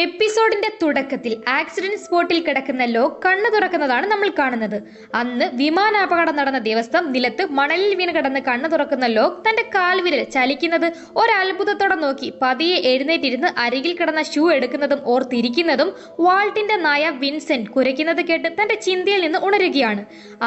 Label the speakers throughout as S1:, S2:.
S1: എപ്പിസോഡിന്റെ തുടക്കത്തിൽ ആക്സിഡന്റ് സ്പോട്ടിൽ കിടക്കുന്ന ലോക് കണ്ണു തുറക്കുന്നതാണ് നമ്മൾ കാണുന്നത്. അന്ന് വിമാനാപകടം നടന്ന ദിവസം നിലത്ത് മണലിൽ വീണ് കിടന്ന് കണ്ണു തുറക്കുന്ന ലോക് തന്റെ കാൽവിരൽ ചലിക്കുന്നത് ഒരത്ഭുതത്തോടെ നോക്കി പതിയെ എഴുന്നേറ്റിരുന്ന് അരികിൽ കിടന്ന ഷൂ എടുക്കുന്നതും ഓർത്തിരിക്കുന്നതും വാൾട്ടിന്റെ നായ വിൻസെന്റ് കുരയ്ക്കുന്നത് കേട്ട് തന്റെ ചിന്തയിൽ നിന്ന് ഉണരുകയാണ്.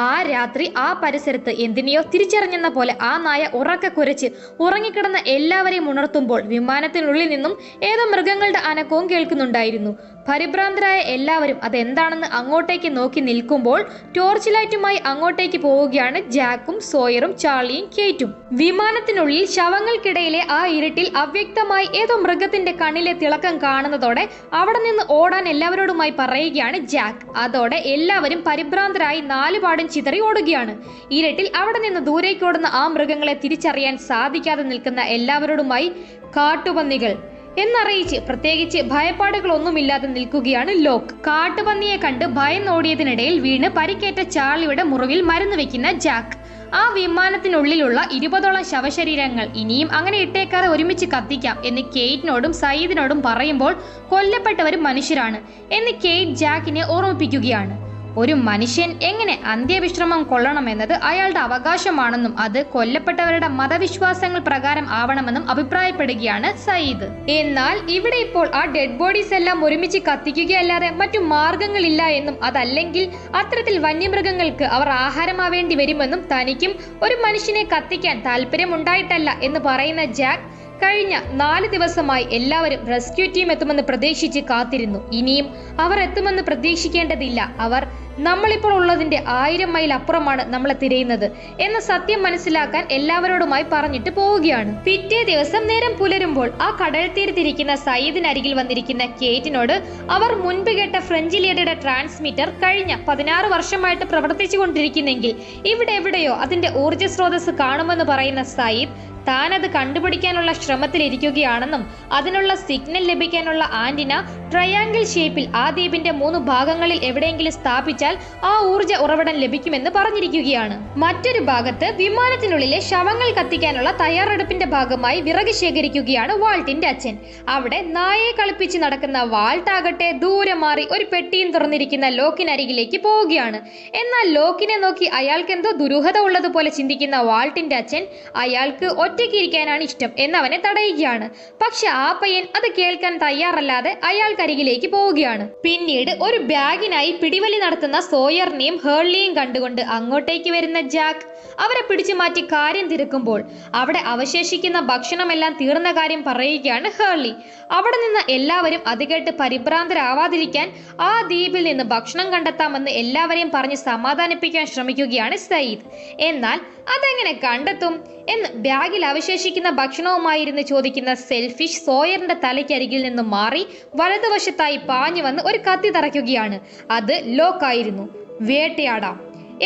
S1: ആ രാത്രി ആ പരിസരത്ത് എന്തിനെയോ തിരിച്ചറിഞ്ഞെന്ന പോലെ ആ നായ ഉറക്കെ കുരച്ച് ഉറങ്ങിക്കിടന്ന എല്ലാവരെയും ഉണർത്തുമ്പോൾ വിമാനത്തിനുള്ളിൽ നിന്നും ഏതോ മൃഗങ്ങളുടെ അനക്കവും കേൾക്കുന്നുണ്ടായിരുന്നു. പരിഭ്രാന്തരായ എല്ലാവരും അതെന്താണെന്ന് അങ്ങോട്ടേക്ക് നോക്കി നിൽക്കുമ്പോൾ ടോർച്ച് ലൈറ്റുമായി അങ്ങോട്ടേക്ക് പോവുകയാണ് ജാക്കും സോയറും ചാർലിയും കേറ്റും. വിമാനത്തിനുള്ളിൽ ശവങ്ങൾക്കിടയിലെ ആ ഇരുട്ടിൽ അവ്യക്തമായി ഏതോ മൃഗത്തിന്റെ കണ്ണിലെ തിളക്കം കാണുന്നതോടെ അവിടെ നിന്ന് ഓടാൻ എല്ലാവരോടുമായി പറയുകയാണ് ജാക്ക്. അതോടെ എല്ലാവരും പരിഭ്രാന്തരായി നാലുപാടും ചിതറി ഓടുകയാണ്. ഇരുട്ടിൽ അവിടെ നിന്ന് ദൂരേക്ക് ഓടുന്ന ആ മൃഗങ്ങളെ തിരിച്ചറിയാൻ സാധിക്കാതെ നിൽക്കുന്ന എല്ലാവരോടുമായി കാട്ടുപന്നികൾ എന്നറിയിച്ച് പ്രത്യേകിച്ച് ഭയപ്പാടുകളൊന്നുമില്ലാതെ നിൽക്കുകയാണ് ലോക്. കാട്ടുപന്നിയെ കണ്ട് ഭയന്നോടിയതിനിടയിൽ വീണ് പരിക്കേറ്റ ചാർലിയുടെ മുറിവിൽ മരുന്ന് വെക്കുന്ന ജാക്ക്. ആ വിമാനത്തിനുള്ളിലുള്ള 20ഓളം ശവശരീരങ്ങൾ ഇനിയും അങ്ങനെ ഇട്ടേക്കാതെ ഒരുമിച്ച് കത്തിക്കാം എന്ന് കെയ്റ്റിനോടും സയ്യിദിനോടും പറയുമ്പോൾ കൊല്ലപ്പെട്ടവരും മനുഷ്യരാണ് എന്ന് കെയ്റ്റ് ജാക്കിനെ ഓർമ്മിപ്പിക്കുകയാണ്. ഒരു മനുഷ്യൻ എങ്ങനെ അന്ത്യവിശ്രമം കൊള്ളണമെന്നത് അയാളുടെ അവകാശമാണെന്നും അത് കൊല്ലപ്പെട്ടവരുടെ മതവിശ്വാസങ്ങൾ പ്രകാരം ആവണമെന്നും അഭിപ്രായപ്പെടുകയാണ് സയ്യിദ്. എന്നാൽ ഇവിടെ ഇപ്പോൾ ആ ഡെഡ് ബോഡീസ് എല്ലാം ഒരുമിച്ച് കത്തിക്കുകയല്ലാതെ മറ്റു മാർഗങ്ങളില്ല എന്നും അതല്ലെങ്കിൽ അത്തരത്തിൽ വന്യമൃഗങ്ങൾക്ക് അവർ ആഹാരമാവേണ്ടി വരുമെന്നും തനിക്കും ഒരു മനുഷ്യനെ കത്തിക്കാൻ താല്പര്യമുണ്ടായിട്ടല്ല എന്ന് പറയുന്ന ജാക്ക് കഴിഞ്ഞ 4 ദിവസമായി എല്ലാവരും റെസ്ക്യൂ ടീം എത്തുമെന്ന് പ്രതീക്ഷിച്ച് കാത്തിരുന്നു. ഇനിയും അവർ എത്തുമെന്ന് പ്രതീക്ഷിക്കേണ്ടതില്ല. അവർ നമ്മളിപ്പോൾ ഉള്ളതിന്റെ 1000 മൈൽ അപ്പുറമാണ് നമ്മളെ തിരയുന്നത് എന്ന സത്യം മനസ്സിലാക്കാൻ എല്ലാവരോടുമായി പറഞ്ഞിട്ട് പോവുകയാണ്. പിറ്റേ ദിവസം നേരം പുലരുമ്പോൾ ആ കടൽ തീരത്തിരിക്കുന്ന സയ്യിദിനരികിൽ വന്നിരിക്കുന്ന കേറ്റിനോട് അവർ മുൻപ് കേട്ട ഫ്രഞ്ച് ലേഡിയുടെ ട്രാൻസ്മിറ്റർ കഴിഞ്ഞ 16 വർഷമായിട്ട് പ്രവർത്തിച്ചു കൊണ്ടിരിക്കുന്നെങ്കിൽ ഇവിടെ എവിടെയോ അതിന്റെ ഊർജ്ജ സ്രോതസ് കാണുമെന്ന് പറയുന്ന സയ്യിദ് താനത് കണ്ടുപിടിക്കാനുള്ള ശ്രമത്തിലിരിക്കുകയാണെന്നും അതിനുള്ള സിഗ്നൽ ലഭിക്കാനുള്ള ആന്റിന ട്രയാങ്കിൾ ഷേപ്പിൽ ആ ദ്വീപിന്റെ 3 ഭാഗങ്ങളിൽ എവിടെയെങ്കിലും സ്ഥാപിച്ചാൽ ആ ഊർജ്ജ ഉറവിടം ലഭിക്കുമെന്ന് പറഞ്ഞിരിക്കുകയാണ്. മറ്റൊരു ഭാഗത്ത് വിമാനത്തിനുള്ളിലെ ശവങ്ങൾ കത്തിക്കാനുള്ള തയ്യാറെടുപ്പിന്റെ ഭാഗമായി വിറക് ശേഖരിക്കുകയാണ് വാൾട്ടിന്റെ അച്ഛൻ. അവിടെ നായയെ കളിപ്പിച്ച് നടക്കുന്ന വാൾട്ടാകട്ടെ ദൂരെ മാറി ഒരു പെട്ടിയും തുറന്നിരിക്കുന്ന ലോക്കിനരികിലേക്ക് പോവുകയാണ്. എന്നാൽ ലോക്കിനെ നോക്കി അയാൾക്കെന്തോ ദുരൂഹത ഉള്ളതുപോലെ ചിന്തിക്കുന്ന വാൾട്ടിന്റെ അച്ഛൻ അയാൾക്ക് ഒറ്റയ്ക്കിരിക്കാനാണ് ഇഷ്ടം എന്നവനെ തടയുകയാണ്. പക്ഷെ ആ പയ്യൻ അത് കേൾക്കാൻ തയ്യാറല്ലാതെ അയാൾക്കരികിലേക്ക് പോവുകയാണ്. പിന്നീട് ഒരു ബാഗിനായി പിടിവലി നടത്തുന്ന സോയറിനെയും ഹേർലിയെയും കണ്ടുകൊണ്ട് അങ്ങോട്ടേക്ക് വരുന്ന ജാക്ക് അവരെ പിടിച്ചു മാറ്റി കാര്യം തിരക്കുമ്പോൾ അവിടെ അവശേഷിക്കുന്ന ഭക്ഷണമെല്ലാം തീർന്ന കാര്യം പറയുകയാണ് ഹേർലി. അവിടെ നിന്ന് എല്ലാവരും അത് കേട്ട് പരിഭ്രാന്തരാവാതിരിക്കാൻ ആ ദ്വീപിൽ നിന്ന് ഭക്ഷണം കണ്ടെത്താമെന്ന് എല്ലാവരെയും പറഞ്ഞ് സമാധാനിപ്പിക്കാൻ ശ്രമിക്കുകയാണ് സയ്യിദ്. എന്നാൽ അതെങ്ങനെ കണ്ടെത്തും എന്ന് ബാഗിൽ അവശേഷിക്കുന്ന ഭക്ഷണവുമായിരുന്ന് ചോദിക്കുന്ന സെൽഫിഷ് സോയറിന്റെ തലയ്ക്കരികിൽ നിന്നും മാറി വലതുവശത്തായി പാഞ്ഞു വന്ന് ഒരു കത്തി തറയ്ക്കുകയാണ്. അത് ലോക്കായിരുന്നു. വേട്ടയാടാം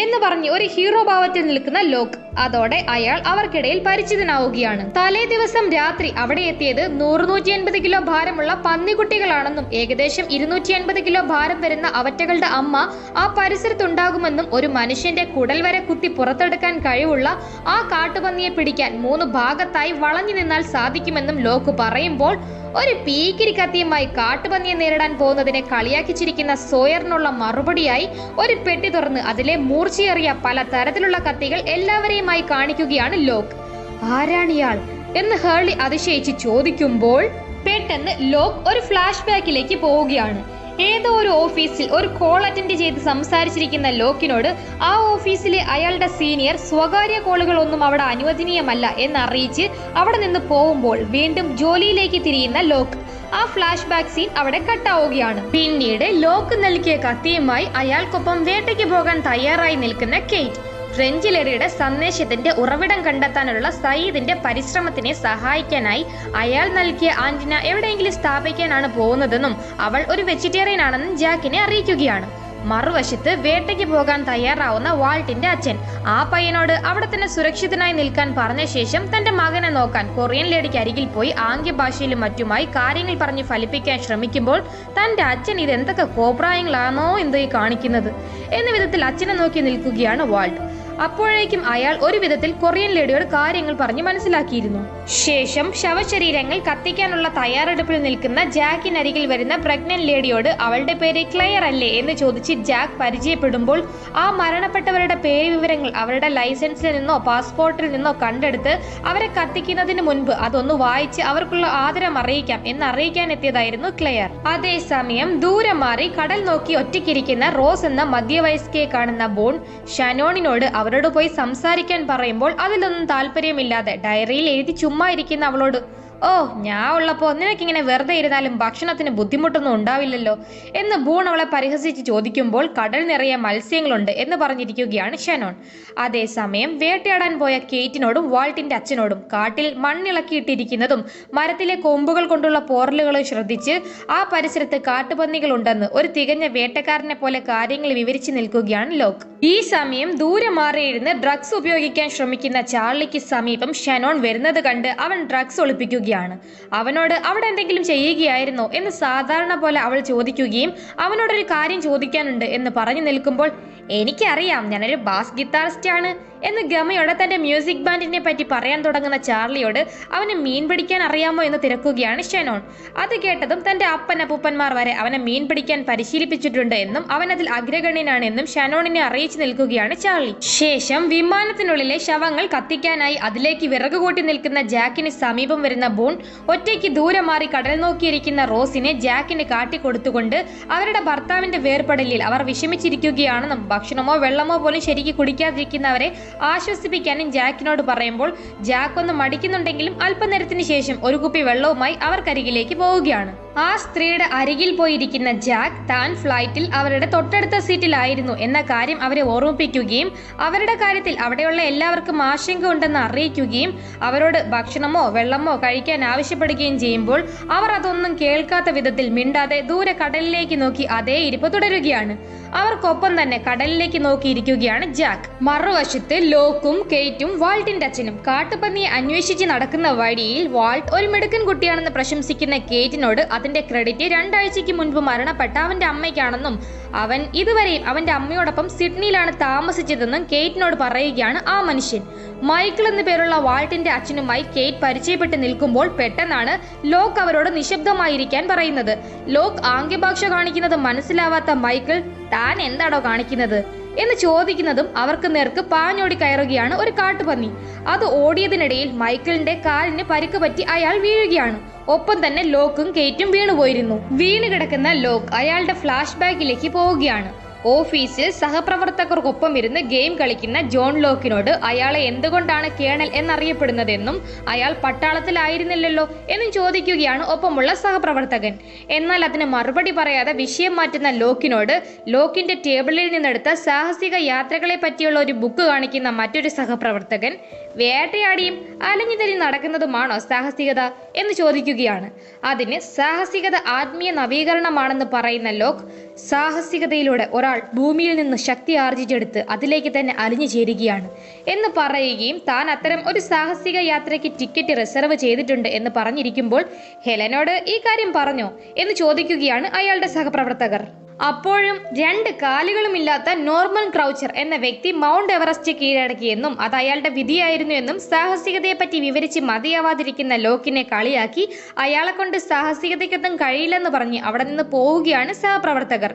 S1: എന്ന് പറഞ്ഞ് ഒരു ഹീറോ ഭാവത്തിൽ നിൽക്കുന്ന ലോക്. അതോടെ അയാൾ അവർക്കിടയിൽ പരിചിതനാവുകയാണ്. തലേ ദിവസം രാത്രി അവിടെ എത്തിയത് 100-150 കിലോ ഭാരമുള്ള പന്നിക്കുട്ടികളാണെന്നും ഏകദേശം 250 കിലോ ഭാരം വരുന്ന അവറ്റകളുടെ അമ്മ ആ പരിസരത്തുണ്ടാകുമെന്നും ഒരു മനുഷ്യന്റെ കുടൽ വരെ കുത്തി പുറത്തെടുക്കാൻ കഴിവുള്ള ആ കാട്ടുപന്നിയെ പിടിക്കാൻ 3 ഭാഗത്തായി വളഞ്ഞു നിന്നാൽ സാധിക്കുമെന്നും ലോക് പറയുമ്പോൾ ഒരു പീക്കിരി കത്തിയുമായി കാട്ടുപന്നിയെ നേരിടാൻ പോകുന്നതിനെ കളിയാക്കി ചിരിക്കുന്ന സോയറിനുള്ള മറുപടിയായി ഒരു പെട്ടി തുറന്ന് അതിലെ മൂർച്ചയേറിയ പല തരത്തിലുള്ള കത്തികൾ എല്ലാവരെയുമായി കാണിക്കുകയാണ് ലോക്. ആരാണിയാൾ എന്ന് ഹേർലി അതിശയിച്ച് ചോദിക്കുമ്പോൾ പെട്ടെന്ന് ലോക് ഒരു ഫ്ലാഷ് ബാക്കിലേക്ക് പോവുകയാണ്. ഏതോ ഒരു ഓഫീസിൽ ഒരു കോൾ അറ്റൻഡ് ചെയ്ത് സംസാരിച്ചിരിക്കുന്ന ലോക്കിനോട് ആ ഓഫീസിലെ അയാളുടെ സീനിയർ സ്വകാര്യ കോളുകളൊന്നും അവിടെ അനുവദനീയമല്ല എന്നറിയിച്ച് അവിടെ നിന്ന് പോകുമ്പോൾ വീണ്ടും ജോലിയിലേക്ക് തിരിയുന്ന ലോക്. ആ ഫ്ലാഷ് ബാക്ക് സീൻ അവിടെ കട്ടാവുകയാണ്. പിന്നീട് ലോക്ക് നൽകിയ കത്തിയുമായി അയാൾക്കൊപ്പം വേട്ടയ്ക്ക് പോകാൻ തയ്യാറായി നിൽക്കുന്ന കെയ്റ്റ്. ഫ്രഞ്ച് ലേഡിയുടെ സന്ദേശത്തിന്റെ ഉറവിടം കണ്ടെത്താനുള്ള സയ്യിദിന്റെ പരിശ്രമത്തിനെ സഹായിക്കാനായി അയാൾ നൽകിയ ആന്റിന എവിടെയെങ്കിലും സ്ഥാപിക്കാനാണ് പോകുന്നതെന്നും അവൾ ഒരു വെജിറ്റേറിയൻ ആണെന്നും ജാക്കിനെ അറിയിക്കുകയാണ്. മറുവശത്ത് വേട്ടയ്ക്ക് പോകാൻ തയ്യാറാവുന്ന വാൾട്ടിന്റെ അച്ഛൻ ആ പയ്യനോട് അവിടെ തന്നെ സുരക്ഷിതനായി നിൽക്കാൻ പറഞ്ഞ ശേഷം തന്റെ മകനെ നോക്കാൻ കൊറിയൻ ലേഡിക്ക് അരികിൽ പോയി ആംഗ്യഭാഷയിലും മറ്റുമായി കാര്യങ്ങൾ പറഞ്ഞ് ഫലിപ്പിക്കാൻ ശ്രമിക്കുമ്പോൾ തന്റെ അച്ഛൻ ഇതെന്തൊക്കെ കോപ്രായങ്ങളാണോ എന്തോ കാണിക്കുന്നത് എന്ന വിധത്തിൽ അച്ഛനെ നോക്കി നിൽക്കുകയാണ് വാൾട്ട്. അപ്പോഴേക്കും അയാൾ ഒരു വിധത്തിൽ കൊറിയൻ ലേഡിയോട് കാര്യങ്ങൾ പറഞ്ഞ് മനസ്സിലാക്കിയിരുന്നു. ശേഷം ശവശരീരങ്ങൾ കത്തിക്കാനുള്ള തയ്യാറെടുപ്പിൽ നിൽക്കുന്ന ജാക്കിനരികിൽ വരുന്ന പ്രഗ്നന്റ് ലേഡിയോട് അവളുടെ പേര് ക്ലെയർ അല്ലേ എന്ന് ചോദിച്ച് ജാക്ക് പരിചയപ്പെടുമ്പോൾ ആ മരണപ്പെട്ടവരുടെ പേര് വിവരങ്ങൾ അവരുടെ ലൈസൻസിൽ നിന്നോ പാസ്പോർട്ടിൽ നിന്നോ കണ്ടെടുത്ത് അവരെ കത്തിക്കുന്നതിന് മുൻപ് അതൊന്ന് വായിച്ച് അവർക്കുള്ള ആദരം അറിയിക്കാം എന്ന് അറിയിക്കാൻ എത്തിയതായിരുന്നു ക്ലെയർ. അതേസമയം ദൂരെ മാറി കടൽ നോക്കി ഒറ്റയ്ക്കിരിക്കുന്ന റോസ് എന്ന മധ്യവയസ്കയെ കാണുന്ന ബോൺ ഷനോണിനോട് അവരോട് പോയി സംസാരിക്കാൻ പറയുമ്പോൾ അതിലൊന്നും താല്പര്യമില്ലാതെ ഡയറിയിൽ എഴുതി ചുമ്മാ ഇരിക്കുന്ന അവളോട് ഓ ഞാൻ ഉള്ളപ്പോ നിനക്കിങ്ങനെ വെറുതെ ഇരുന്നാലും ഭക്ഷണത്തിന് ബുദ്ധിമുട്ടൊന്നും ഉണ്ടാവില്ലല്ലോ എന്ന് ബൂൺ അവളെ പരിഹസിച്ച് ചോദിക്കുമ്പോൾ കടൽ നിറയെ മത്സ്യങ്ങളുണ്ട് എന്ന് പറഞ്ഞിരിക്കുകയാണ് ഷനോൺ. അതേസമയം വേട്ടയാടാൻ പോയ കേറ്റിനോടും വാൾട്ടിന്റെ അച്ഛനോടും കാട്ടിൽ മണ്ണിളക്കിയിട്ടിരിക്കുന്നതും മരത്തിലെ കൊമ്പുകൾ കൊണ്ടുള്ള പോറലുകളും ശ്രദ്ധിച്ച് ആ പരിസരത്ത് കാട്ടുപന്നികൾ ഉണ്ടെന്ന് ഒരു തികഞ്ഞ വേട്ടക്കാരനെ പോലെ കാര്യങ്ങൾ വിവരിച്ചു നിൽക്കുകയാണ് ലോക്ക്. ഈ സമയം ദൂരെ മാറിയിരുന്ന് ഡ്രഗ്സ് ഉപയോഗിക്കാൻ ശ്രമിക്കുന്ന ചാർലിക്ക് സമീപം ഷനോൺ വരുന്നത് കണ്ട് അവൻ ഡ്രഗ്സ് ഒളിപ്പിക്കുകയാണ്. അവനോട് അവിടെ എന്തെങ്കിലും ചെയ്യുകയായിരുന്നോ എന്ന് സാധാരണ പോലെ അവൾ ചോദിക്കുകയും അവനോടൊരു കാര്യം ചോദിക്കാനുണ്ട് എന്ന് പറഞ്ഞു നിൽക്കുമ്പോൾ എനിക്കറിയാം ഞാനൊരു ബാസ് ഗിത്താറിസ്റ്റ് ആണ് എന്ന് ഗമയോടെ തന്റെ മ്യൂസിക് ബാൻഡിനെ പറ്റി പറയാൻ തുടങ്ങുന്ന ചാർലിയോട് അവന് മീൻ പിടിക്കാൻ അറിയാമോ എന്ന് തിരക്കുകയാണ് ഷനോൺ. അത് കേട്ടതും തന്റെ അപ്പനപ്പൂപ്പന്മാർ വരെ അവനെ മീൻ പിടിക്കാൻ പരിശീലിപ്പിച്ചിട്ടുണ്ട് എന്നും അവൻ അതിൽ അഗ്രഗണ്യനാണ് എന്നും ഷനോണിനെ അറിയിച്ചു നിൽക്കുകയാണ് ചാർലി. ശേഷം വിമാനത്തിനുള്ളിലെ ശവങ്ങൾ കത്തിക്കാനായി അതിലേക്ക് വിറക് കൂട്ടി നിൽക്കുന്ന ജാക്കിന് സമീപം വരുന്ന ബോൺ ഒറ്റയ്ക്ക് ദൂരെ മാറി കടൽ നോക്കിയിരിക്കുന്ന റോസിനെ ജാക്കിന് കാട്ടിക്കൊടുത്തുകൊണ്ട് അവരുടെ ഭർത്താവിന്റെ വേർപെടലിൽ അവർ വിഷമിച്ചിരിക്കുകയാണെന്നും ഭക്ഷണമോ വെള്ളമോ പോലും ശരിക്ക് കുടിക്കാതിരിക്കുന്നവരെ ആശ്വസിപ്പിക്കാനും ജാക്കിനോട് പറയുമ്പോൾ ജാക്ക് ഒന്ന് മടിക്കുന്നുണ്ടെങ്കിലും അല്പനേരത്തിന് ശേഷം ഒരു കുപ്പി വെള്ളവുമായി അവർക്കരികിലേക്ക് പോവുകയാണ്. ആ സ്ത്രീയുടെ അരികിൽ പോയിരിക്കുന്ന ജാക്ക് താൻ ഫ്ലൈറ്റിൽ അവരുടെ തൊട്ടടുത്ത സീറ്റിലായിരുന്നു എന്ന കാര്യം അവരെ ഓർമ്മിപ്പിക്കുകയും അവരുടെ കാര്യത്തിൽ അവിടെയുള്ള എല്ലാവർക്കും ആശങ്ക ഉണ്ടെന്ന് അറിയിക്കുകയും അവരോട് ഭക്ഷണമോ വെള്ളമോ കഴിക്കാൻ ആവശ്യപ്പെടുകയും ചെയ്യുമ്പോൾ അവർ അതൊന്നും കേൾക്കാത്ത വിധത്തിൽ മിണ്ടാതെ ദൂരെ കടലിലേക്ക് നോക്കി അതേ ഇരിപ്പ് തുടരുകയാണ്. അവർക്കൊപ്പം തന്നെ കടലിലേക്ക് നോക്കിയിരിക്കുകയാണ് ജാക്ക്. മറുവശത്ത് ലോക്കും കെയ്റ്റും വാൾട്ടിന്റെ അച്ഛനും കാട്ടുപന്നിയെ അന്വേഷിച്ച് നടക്കുന്ന വഴിയിൽ വാൾട്ട് ഒരു മിടുക്കൻ കുട്ടിയാണെന്ന് പ്രശംസിക്കുന്ന കെയ്റ്റിനോട് അതിന്റെ ക്രെഡിറ്റ് 2 ആഴ്ചയ്ക്ക് മുൻപ് മരണപ്പെട്ട അവന്റെ അമ്മയ്ക്കാണെന്നും അവൻ ഇതുവരെയും അവന്റെ അമ്മയോടൊപ്പം സിഡ്നിയിലാണ് താമസിച്ചതെന്നും കെയ്റ്റിനോട് പറയുകയാണ് ആ മനുഷ്യൻ. മൈക്കിൾ എന്നു പേരുള്ള വാൾട്ടിന്റെ അച്ഛനുമായി കെയ്റ്റ് പരിചയപ്പെട്ട് നിൽക്കുമ്പോൾ പെട്ടെന്നാണ് ലോക്ക് അവരോട് നിശബ്ദമായിരിക്കാൻ പറയുന്നത്. ലോക്ക് ആംഗ്യഭാഷ കാണിക്കുന്നത് മനസ്സിലാവാത്ത മൈക്കിൾ താൻ എന്താണോ കാണിക്കുന്നത് എന്ന് ചോദിക്കുന്നതും അവർക്ക് നേർക്ക് പാഞ്ഞോടി കയറുകയാണ് ഒരു കാട്ടുപന്നി. അത് ഓടിയതിനിടയിൽ മൈക്കിളിന്റെ കാലിന് പരിക്ക് പറ്റി അയാൾ വീഴുകയാണ്. ഒപ്പം തന്നെ ലോക്കും കെയ്റ്റും വീണുപോയിരുന്നു. വീണ് കിടക്കുന്ന ലോക്ക് അയാളുടെ ഫ്ലാഷ് ബാക്കിലേക്ക് പോവുകയാണ്. ഓഫീസിൽ സഹപ്രവർത്തകർക്കൊപ്പം ഇരുന്ന് ഗെയിം കളിക്കുന്ന ജോൺ ലോക്കിനോട് അയാളെ എന്തുകൊണ്ടാണ് കേണൽ എന്നറിയപ്പെടുന്നതെന്നും അയാൾ പട്ടാളത്തിലായിരുന്നില്ലല്ലോ എന്നും ചോദിക്കുകയാണ് ഒപ്പമുള്ള സഹപ്രവർത്തകൻ. എന്നാൽ അതിന് മറുപടി പറയാതെ വിഷയം മാറ്റുന്ന ലോക്കിനോട് ലോക്കിന്റെ ടേബിളിൽ നിന്നെടുത്ത സാഹസിക യാത്രകളെ പറ്റിയുള്ള ഒരു ബുക്ക് കാണിക്കുന്ന മറ്റൊരു സഹപ്രവർത്തകൻ വേട്ടയാടിയും അലഞ്ഞുതിരി നടക്കുന്നതുമാണോ സാഹസികത എന്ന് ചോദിക്കുകയാണ്. അതിന് സാഹസികത ആത്മീയ നവീകരണമാണെന്ന് പറയുന്ന ലോക്ക് സാഹസികതയിലൂടെ ഒരാൾ ഭൂമിയിൽ നിന്ന് ശക്തി ആർജിച്ചെടുത്ത് അതിലേക്ക് തന്നെ അലിഞ്ഞു ചേരുകയാണ് എന്ന് പറയുകയും താൻ അത്തരം ഒരു സാഹസിക യാത്രയ്ക്ക് ടിക്കറ്റ് റിസർവ് ചെയ്തിട്ടുണ്ട് എന്ന് പറഞ്ഞിരിക്കുമ്പോൾ ഹെലനോട് ഈ കാര്യം പറഞ്ഞോ എന്ന് ചോദിക്കുകയാണ് അയാളുടെ സഹപ്രവർത്തകർ. അപ്പോഴും 2 കാലുകളുമില്ലാത്ത നോർമൻ ക്രൗച്ചർ എന്ന വ്യക്തി മൗണ്ട് എവറസ്റ്റ് കീഴടക്കിയെന്നും അത് അയാളുടെ വിധിയായിരുന്നു എന്നും സാഹസികതയെപ്പറ്റി വിവരിച്ച് മതിയാവാതിരിക്കുന്ന ലോക്കിനെ കളിയാക്കി അയാളെ കൊണ്ട് സാഹസികതയ്ക്കൊന്നും കഴിയില്ലെന്ന് പറഞ്ഞ് അവിടെ നിന്ന് പോവുകയാണ് സഹപ്രവർത്തകർ.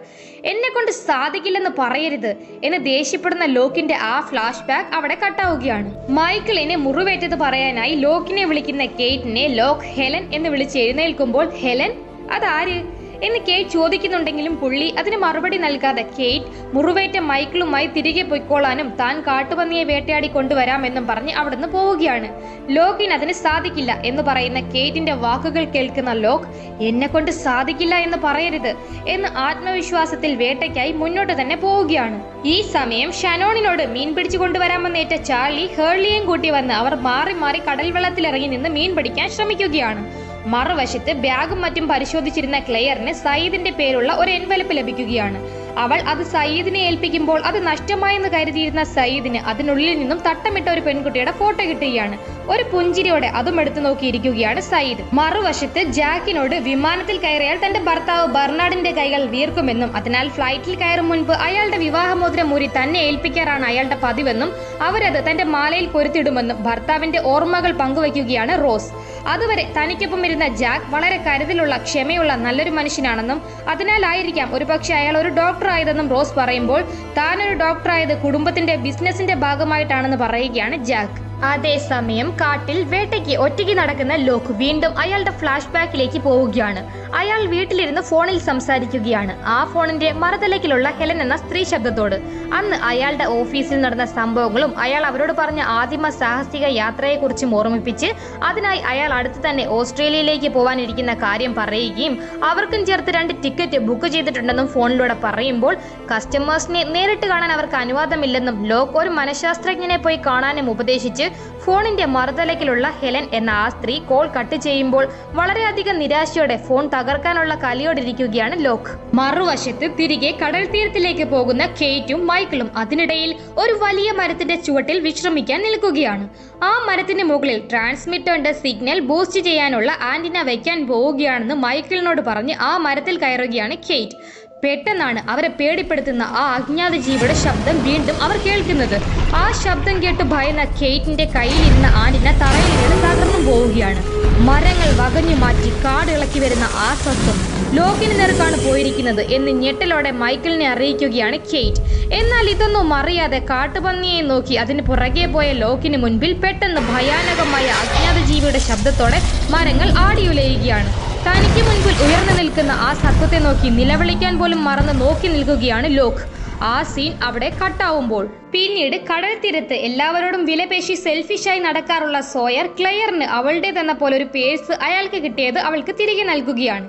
S1: എന്നെ കൊണ്ട് സാധിക്കില്ലെന്ന് പറയരുത് എന്ന് ദേഷ്യപ്പെടുന്ന ലോക്കിന്റെ ആ ഫ്ലാഷ് ബാക്ക് അവിടെ കട്ടാവുകയാണ്. മൈക്കിളിനെ മുറിവേറ്റത് പറയാനായി ലോക്കിനെ വിളിക്കുന്ന കെയ്റ്റിനെ ലോക്ക് ഹെലൻ എന്ന് വിളിച്ച് എഴുന്നേൽക്കുമ്പോൾ ഹെലൻ അതാര് എന്ന് കെയ്റ്റ് ചോദിക്കുന്നുണ്ടെങ്കിലും പുള്ളി അതിന് മറുപടി നൽകാതെ കെയ്റ്റ് മുറിവേറ്റ മൈക്കിളുമായി തിരികെ പൊയ്ക്കോളാനും താൻ കാട്ടുപന്നിയെ വേട്ടയാടി കൊണ്ടുവരാമെന്നും പറഞ്ഞ് അവിടുന്ന് പോവുകയാണ്. ലോക്കിന് അതിന് സാധിക്കില്ല എന്ന് പറയുന്ന കെയ്റ്റിന്റെ വാക്കുകൾ കേൾക്കുന്ന ലോക്ക് എന്നെ കൊണ്ട് സാധിക്കില്ല എന്ന് പറയരുത് എന്ന് ആത്മവിശ്വാസത്തിൽ വേട്ടയ്ക്കായി മുന്നോട്ട് തന്നെ പോവുകയാണ്. ഈ സമയം ഷനോണിനോട് മീൻ പിടിച്ചു കൊണ്ടുവരാമെന്നേറ്റ ചാർലി ഹേർലിയെയും കൂട്ടി വന്ന് അവർ മാറി മാറി കടൽ വെള്ളത്തിലിറങ്ങി നിന്ന് മീൻ പിടിക്കാൻ ശ്രമിക്കുകയാണ്. മറുവശത്ത് ബാഗും മറ്റും പരിശോധിച്ചിരുന്ന ക്ലെയറിന് സയ്യിദിന്റെ പേരുള്ള ഒരു എൻവലപ്പ് ലഭിക്കുകയാണ്. അവൾ അത് സയ്യിദിനെ ഏൽപ്പിക്കുമ്പോൾ അത് നഷ്ടമായെന്ന് കരുതിയിരുന്ന സയ്യിദിന് അതിനുള്ളിൽ നിന്നും തട്ടമിട്ട ഒരു പെൺകുട്ടിയുടെ ഫോട്ടോ കിട്ടുകയാണ്. ഒരു പുഞ്ചിരിയോടെ അതും എടുത്തു നോക്കിയിരിക്കുകയാണ് സയ്യിദ്. മറുവശത്ത് ജാക്കിനോട് വിമാനത്തിൽ കയറിയാൽ തന്റെ ഭർത്താവ് ബർണാഡിന്റെ കൈകൾ വീർക്കുമെന്നും അതിനാൽ ഫ്ലൈറ്റിൽ കയറും മുൻപ് അയാളുടെ വിവാഹമോതിരം ഊരി തന്നെ ഏൽപ്പിക്കാറാണ് അയാളുടെ പതിവെന്നും അവരത് തന്റെ മാലയിൽ പൊരുത്തിടുമെന്നും ഭർത്താവിന്റെ ഓർമ്മകൾ പങ്കുവയ്ക്കുകയാണ് റോസ്. അതുവരെ തനിക്കൊപ്പം ഇരുന്ന ജാക്ക് വളരെ കരുതലുള്ള ക്ഷമയുള്ള നല്ലൊരു മനുഷ്യനാണെന്നും അതിനാലായിരിക്കാം ഒരുപക്ഷെ അയാൾ ഒരു ഡോക്ടർ ആയതെന്നും റോസ് പറയുമ്പോൾ താനൊരു ഡോക്ടർ ആയത് കുടുംബത്തിന്റെ ബിസിനസിന്റെ ഭാഗമായിട്ടാണെന്ന് പറയുകയാണ് ജാക്ക്. അതേസമയം കാട്ടിൽ വേട്ടയ്ക്ക് ഒറ്റയ്ക്ക് നടക്കുന്ന ലോക്ക് വീണ്ടും അയാളുടെ ഫ്ലാഷ് ബാക്കിലേക്ക് പോവുകയാണ്. അയാൾ വീട്ടിലിരുന്ന് ഫോണിൽ സംസാരിക്കുകയാണ്. ആ ഫോണിന്റെ മറുതലക്കിലുള്ള ഹെലൻ എന്ന സ്ത്രീ ശബ്ദത്തോട്. അന്ന് അയാളുടെ ഓഫീസിൽ നടന്ന സംഭവങ്ങളും അയാൾ അവരോട് പറഞ്ഞ ആദിമ സാഹസിക യാത്രയെക്കുറിച്ചും ഓർമ്മിപ്പിച്ച് അതിനായി അയാൾ അടുത്ത് തന്നെ ഓസ്ട്രേലിയയിലേക്ക് പോകാനിരിക്കുന്ന കാര്യം പറയുകയും അവർക്കും ചേർത്ത് 2 ടിക്കറ്റ് ബുക്ക് ചെയ്തിട്ടുണ്ടെന്നും ഫോണിലൂടെ പറയുമ്പോൾ കസ്റ്റമേഴ്സിനെ നേരിട്ട് കാണാൻ അവർക്ക് അനുവാദമില്ലെന്നും ലോക്ക് ഒരു മനഃശാസ്ത്രജ്ഞനെ പോയി കാണാനും ഉപദേശിച്ച് ഫോണിന്റെ മറുതലക്കിലുള്ള ഹെലൻ എന്ന ആ സ്ത്രീ കോൾ കട്ട് ചെയ്യുമ്പോൾ വളരെയധികം നിരാശയോടെ ഫോൺ തകർക്കാനുള്ള കലിയോടിരിക്കുകയാണ് ലോക്ക്. മറുവശത്ത് തിരികെ കടൽ തീരത്തിലേക്ക് പോകുന്ന കെയ്റ്റും മൈക്കിളും അതിനിടയിൽ ഒരു വലിയ മരത്തിന്റെ ചുവട്ടിൽ വിശ്രമിക്കാൻ നിൽക്കുകയാണ്. ആ മരത്തിന് മുകളിൽ ട്രാൻസ്മിറ്ററിന്റെ സിഗ്നൽ ബൂസ്റ്റ് ചെയ്യാനുള്ള ആന്റിന വയ്ക്കാൻ പോവുകയാണെന്ന് മൈക്കിളിനോട് പറഞ്ഞ് ആ മരത്തിൽ കയറുകയാണ് കെയ്റ്റ്. പെട്ടെന്നാണ് അവരെ പേടിപ്പെടുത്തുന്ന ആ അജ്ഞാത ജീവിയുടെ ശബ്ദം വീണ്ടും അവർ കേൾക്കുന്നത്. ആ ശബ്ദം കേട്ട് ഭയന്ന കെയ്റ്റിന്റെ കയ്യിലിരുന്ന ആന്റിന തറയിൽ വീണ് തകർന്നു പോവുകയാണ്. മരങ്ങൾ വകഞ്ഞു മാറ്റി കാടിളക്കി വരുന്ന ആ സത്വം ലോക്കിന് നേർക്കാണ് പോയിരിക്കുന്നത് എന്ന് ഞെട്ടലോടെ മൈക്കിളിനെ അറിയിക്കുകയാണ് കെയ്റ്റ്. എന്നാൽ ഇതൊന്നും അറിയാതെ കാട്ടുപന്നിയെ നോക്കി അതിന് പുറകെ പോയ ലോക്കിന് മുൻപിൽ പെട്ടെന്ന് ഭയാനകമായ അജ്ഞാത ജീവിയുടെ ശബ്ദത്തോടെ മരങ്ങൾ ആടിയുലയുകയാണ്. തനിക്ക് മുൻപിൽ ഉയർന്നു നിൽക്കുന്ന ആ സത്വത്തെ നോക്കി നിലവിളിക്കാൻ പോലും മറന്ന് നോക്കി നിൽക്കുകയാണ് ലോക്ക്. ആ സീൻ അവിടെ കട്ടാവുമ്പോൾ പിന്നീട് കടൽ തീരത്ത് എല്ലാവരോടും വിലപേശി സെൽഫിഷായി നടക്കാറുള്ള സോയർ ക്ലെയറിന് അവളുടേതെന്ന പോലെ ഒരു പേഴ്സ് അയാൾക്ക് കിട്ടിയത് അവൾക്ക് തിരികെ നൽകുകയാണ്.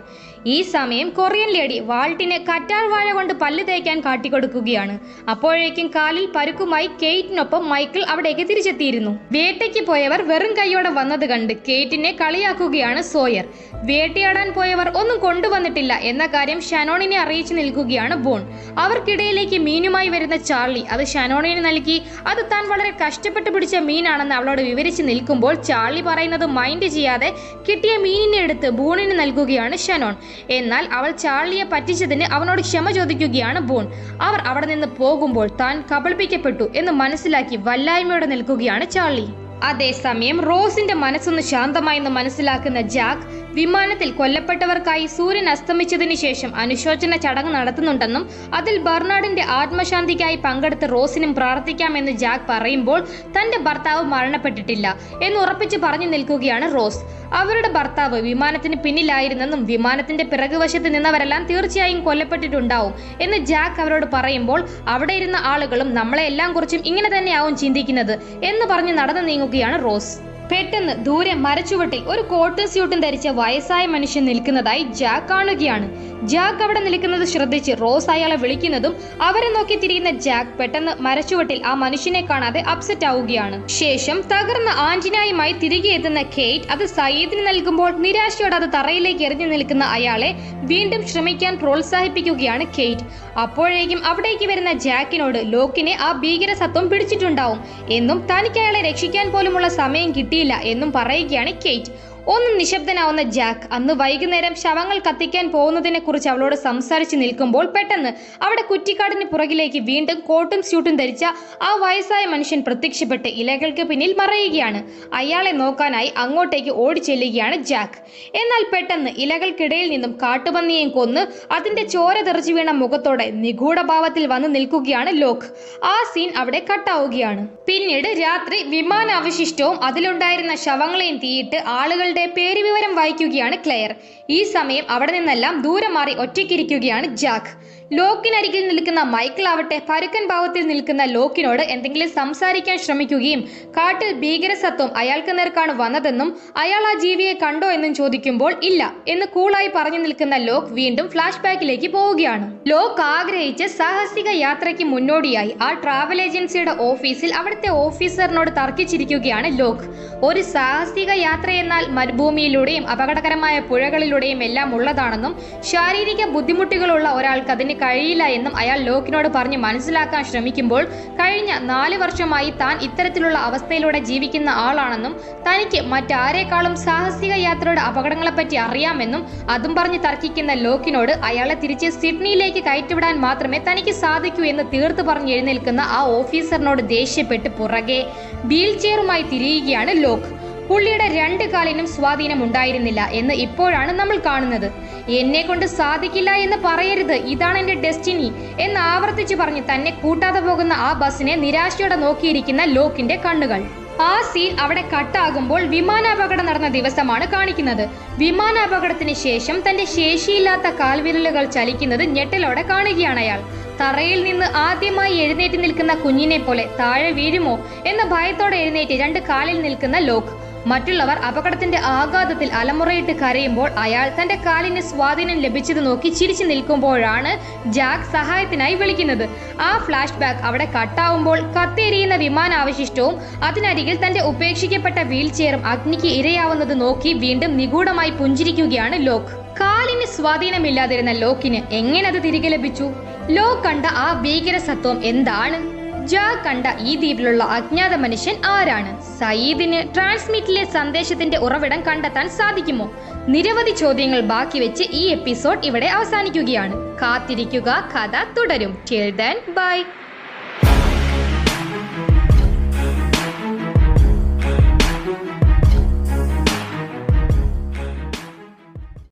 S1: ഈ സമയം കൊറിയൻ ലേഡി വാൾട്ടിന് കറ്റാർ വാഴ കൊണ്ട് പല്ല് തേക്കാൻ കാട്ടിക്കൊടുക്കുകയാണ്. അപ്പോഴേക്കും കാലിൽ പരുക്കുമായി കെയ്റ്റിനൊപ്പം മൈക്കിൾ അവിടേക്ക് തിരിച്ചെത്തിയിരുന്നു. വേട്ടയ്ക്ക് പോയവർ വെറും കൈയോടെ വന്നത് കണ്ട് കെയ്റ്റിനെ കളിയാക്കുകയാണ് സോയർ. വേട്ടയാടാൻ പോയവർ ഒന്നും കൊണ്ടുവന്നിട്ടില്ല എന്ന കാര്യം ഷനോണിനെ അറിയിച്ചു നിൽക്കുകയാണ് ബോൺ. അവർക്കിടയിലേക്ക് മീനുമായി വരുന്ന ചാർലി അത് ഷനോണിന് നൽകി അത് താൻ വളരെ കഷ്ടപ്പെട്ട് പിടിച്ച മീനാണെന്ന് അവളോട് വിവരിച്ച് നിൽക്കുമ്പോൾ ചാർലി പറയുന്നത് മൈൻഡ് ചെയ്യാതെ കിട്ടിയ മീനിനെ എടുത്ത് ബോണിന് നൽകുകയാണ് ഷനോൺ. എന്നാൽ അവൾ ചാർലിയെ പറ്റിച്ചതിന് അവനോട് ക്ഷമ ചോദിക്കുകയാണ് ബോൺ. അവർ അവിടെ നിന്ന് പോകുമ്പോൾ താൻ കബളിപ്പിക്കപ്പെട്ടു എന്ന് മനസ്സിലാക്കി വല്ലായ്മയോടെ നിൽക്കുകയാണ് ചാർലി. അതേസമയം റോസിന്റെ മനസ്സൊന്ന് ശാന്തമായെന്ന് മനസ്സിലാക്കുന്ന ജാക്ക് വിമാനത്തിൽ കൊല്ലപ്പെട്ടവർക്കായി സൂര്യൻ അസ്തമിച്ചതിന് ശേഷം അനുശോചന ചടങ്ങ് നടത്തുന്നുണ്ടെന്നും അതിൽ ബർണാഡിന്റെ ആത്മശാന്തിക്കായി പങ്കെടുത്ത് റോസിനും പ്രാർത്ഥിക്കാമെന്ന് ജാക്ക് പറയുമ്പോൾ തന്റെ ഭർത്താവ് മരണപ്പെട്ടിട്ടില്ല എന്ന് ഉറപ്പിച്ച് പറഞ്ഞു നിൽക്കുകയാണ് റോസ്. അവരുടെ ഭർത്താവ് വിമാനത്തിന് പിന്നിലായിരുന്നെന്നും വിമാനത്തിന്റെ പിറകുവശത്ത് നിന്നവരെല്ലാം തീർച്ചയായും കൊല്ലപ്പെട്ടിട്ടുണ്ടാവും എന്ന് ജാക്ക് അവരോട് പറയുമ്പോൾ അവിടെ ഇരുന്ന ആളുകളും നമ്മളെ എല്ലാം കുറിച്ചും ഇങ്ങനെ തന്നെയാവും ചിന്തിക്കുന്നത് എന്ന് പറഞ്ഞ് നടന്നു നീങ്ങുകയാണ് റോസ്. പെട്ടെന്ന് ദൂരെ മരച്ചുവട്ടിൽ ഒരു കോട്ടൺ സ്യൂട്ടും ധരിച്ച വയസ്സായ മനുഷ്യൻ നിൽക്കുന്നതായി ജാക്ക് കാണുകയാണ്. ജാക്ക് അവിടെ നിൽക്കുന്നത് ശ്രദ്ധിച്ച് റോസ് അയാളെ വിളിക്കുന്നതും അവരെ നോക്കി തിരിയുന്ന ജാക്ക് പെട്ടെന്ന് മരച്ചുവട്ടിൽ ആ മനുഷ്യനെ കാണാതെ അപ്സെറ്റ് ആവുകയാണ്. ശേഷം തകർന്ന ആന്റിനായുമായി തിരികെ എത്തുന്ന കെയ്റ്റ് അത് സയ്യിദിന് നൽകുമ്പോൾ നിരാശയോടെ അത് തറയിലേക്ക് എറിഞ്ഞു നിൽക്കുന്ന അയാളെ വീണ്ടും ശ്രമിക്കാൻ പ്രോത്സാഹിപ്പിക്കുകയാണ് കെയ്റ്റ്. അപ്പോഴേക്കും അവിടേക്ക് വരുന്ന ജാക്കിനോട് ലോക്കിനെ ആ ഭീകര സത്വം പിടിച്ചിട്ടുണ്ടാവും എന്നും തനിക്ക് അയാളെ രക്ഷിക്കാൻ പോലുമുള്ള സമയം കിട്ടിയില്ല എന്നും പറയുകയാണ് കെയ്റ്റ്. ഒന്ന് നിശബ്ദനാവുന്ന ജാക്ക് അന്ന് വൈകുന്നേരം ശവങ്ങൾ കത്തിക്കാൻ പോകുന്നതിനെ കുറിച്ച് അവളോട് സംസാരിച്ച് നിൽക്കുമ്പോൾ പെട്ടെന്ന് അവിടെ കുറ്റിക്കാടിന് പുറകിലേക്ക് വീണ്ടും കോട്ടും സ്യൂട്ടും ധരിച്ച ആ വയസ്സായ മനുഷ്യൻ പ്രത്യക്ഷപ്പെട്ട് ഇലകൾക്ക് പിന്നിൽ മറയുകയാണ്. അയാളെ നോക്കാനായി അങ്ങോട്ടേക്ക് ഓടി ചെല്ലുകയാണ് ജാക്ക്. എന്നാൽ പെട്ടെന്ന് ഇലകൾക്കിടയിൽ നിന്നും കാട്ടുപന്നിയെയും കൊന്ന് അതിന്റെ ചോര തെറിച്ചു വീണ മുഖത്തോടെ നിഗൂഢഭാവത്തിൽ വന്ന് നിൽക്കുകയാണ് ലോക്ക്. ആ സീൻ അവിടെ കട്ടാവുകയാണ്. പിന്നീട് രാത്രി വിമാന അവശിഷ്ടവും അതിലുണ്ടായിരുന്ന ശവങ്ങളെയും തീയിട്ട് ആളുകളുടെ പേര് വിവരം വായിക്കുകയാണ് ക്ലെയർ. ഈ സമയം അവിടെ നിന്നെല്ലാം ദൂരെ മാറി ഒറ്റയ്ക്കിരിക്കുകയാണ് ജാക്ക്. ലോക്കിനരികിൽ നിൽക്കുന്ന മൈക്കിൾ ആവട്ടെ പരുക്കൻ ഭാവത്തിൽ നിൽക്കുന്ന ലോക്കിനോട് എന്തെങ്കിലും സംസാരിക്കാൻ ശ്രമിക്കുകയും കാട്ടിൽ ഭീകരസത്വം അയാൾക്ക് നേർക്കാണ് വന്നതെന്നും അയാൾ ആ ജീവിയെ കണ്ടോ എന്നും ചോദിക്കുമ്പോൾ ഇല്ല എന്ന് കൂളായി പറഞ്ഞു നിൽക്കുന്ന ലോക്ക് വീണ്ടും ഫ്ലാഷ് ബാക്കിലേക്ക് പോവുകയാണ്. ലോക്ക് ആഗ്രഹിച്ച സാഹസിക യാത്രയ്ക്ക് മുന്നോടിയായി ആ ട്രാവൽ ഏജൻസിയുടെ ഓഫീസിൽ അവിടുത്തെ ഓഫീസറിനോട് തർക്കിച്ചിരിക്കുകയാണ് ലോക്ക്. ഒരു സാഹസിക യാത്ര എന്നാൽ മരുഭൂമിയിലൂടെയും അപകടകരമായ പുഴകളിലൂടെയും എല്ലാം ഉള്ളതാണെന്നും ശാരീരിക ബുദ്ധിമുട്ടുകളുള്ള ഒരാൾക്ക് അതിന് കഴിയില്ല എന്നും അയാൾ ലോക്കിനോട് പറഞ്ഞ് മനസ്സിലാക്കാൻ ശ്രമിക്കുമ്പോൾ കഴിഞ്ഞ 4 വർഷമായി താൻ ഇത്തരത്തിലുള്ള അവസ്ഥയിലൂടെ ജീവിക്കുന്ന ആളാണെന്നും തനിക്ക് മറ്റാരേക്കാളും സാഹസിക യാത്രയുടെ അപകടങ്ങളെപ്പറ്റി അറിയാമെന്നും അതും പറഞ്ഞ് തർക്കിക്കുന്ന ലോക്കിനോട് അയാളെ തിരിച്ച് സിഡ്നിയിലേക്ക് കയറ്റിവിടാൻ മാത്രമേ തനിക്ക് സാധിക്കൂ എന്ന് തീർത്തു പറഞ്ഞ് എഴുന്നേൽക്കുന്ന ആ ഓഫീസറിനോട് ദേഷ്യപ്പെട്ട് പുറകെ വീൽ ചെയറുമായി തിരിയുകയാണ് ലോക്ക്. പുള്ളിയുടെ 2 കാലിനും സ്വാധീനം ഉണ്ടായിരുന്നില്ല എന്ന് ഇപ്പോഴാണ് നമ്മൾ കാണുന്നത്. എന്നെ കൊണ്ട് സാധിക്കില്ല എന്ന് പറയരുത്, ഇതാണ് എന്റെ ഡെസ്റ്റിനി എന്ന് ആവർത്തിച്ച് പറഞ്ഞ് തന്നെ കൂട്ടാതെ പോകുന്ന ആ ബസ്സിനെ നിരാശയോടെ നോക്കിയിരിക്കുന്ന ലോക്കിന്റെ കണ്ണുകൾ. ആ സീൻ അവിടെ കട്ടാകുമ്പോൾ വിമാനാപകടം നടന്ന ദിവസമാണ് കാണിക്കുന്നത്. വിമാനാപകടത്തിന് ശേഷം തന്റെ ശേഷിയില്ലാത്ത കാൽവിരലുകൾ ചലിക്കുന്നത് ഞെട്ടലോടെ കാണുകയാണ് അയാൾ. തറയിൽ നിന്ന് ആദ്യമായി എഴുന്നേറ്റ് നിൽക്കുന്ന കുഞ്ഞിനെ പോലെ താഴെ വീഴുമോ എന്ന ഭയത്തോടെ എഴുന്നേറ്റ് 2 കാലിൽ നിൽക്കുന്ന ലോക്ക്. മറ്റുള്ളവർ അപകടത്തിന്റെ ആഘാതത്തിൽ അലമുറയിട്ട് കരയുമ്പോൾ അയാൾ തന്റെ കാലിന് സ്വാധീനം ലഭിച്ചത് നോക്കി ചിരിച്ചു നിൽക്കുമ്പോഴാണ് ജാക്ക് സഹായത്തിനായി വിളിക്കുന്നത്. ആ ഫ്ലാഷ് ബാക്ക് അവിടെ കട്ടാവുമ്പോൾ കത്തിയെരിയുന്ന വിമാനാവശിഷ്ടവും അതിനരികിൽ തന്റെ ഉപേക്ഷിക്കപ്പെട്ട വീൽ ചെയറും അഗ്നിക്ക് ഇരയാവുന്നത് നോക്കി വീണ്ടും നിഗൂഢമായി പുഞ്ചിരിക്കുകയാണ് ലോക്ക്. കാലിന് സ്വാധീനമില്ലാതിരുന്ന ലോക്കിന് എങ്ങനെ അത് തിരികെ ലഭിച്ചു? ലോക്ക് കണ്ട ആ ഭീകര സത്വം എന്താണ്? ജാക്ക് കണ്ട ഈ ദ്വീപിലുള്ള അജ്ഞാത മനുഷ്യൻ ആരാണ്? സയീദിന് ട്രാൻസ്മിറ്റിലെ സന്ദേശത്തിന്റെ ഉറവിടം കണ്ടെത്താൻ സാധിക്കുമോ? നിരവധി ചോദ്യങ്ങൾ ബാക്കി വെച്ച് ഈ എപ്പിസോഡ് ഇവിടെ അവസാനിക്കുകയാണ്. കാത്തിരിക്കുക, കഥ തുടരും. Till then bye.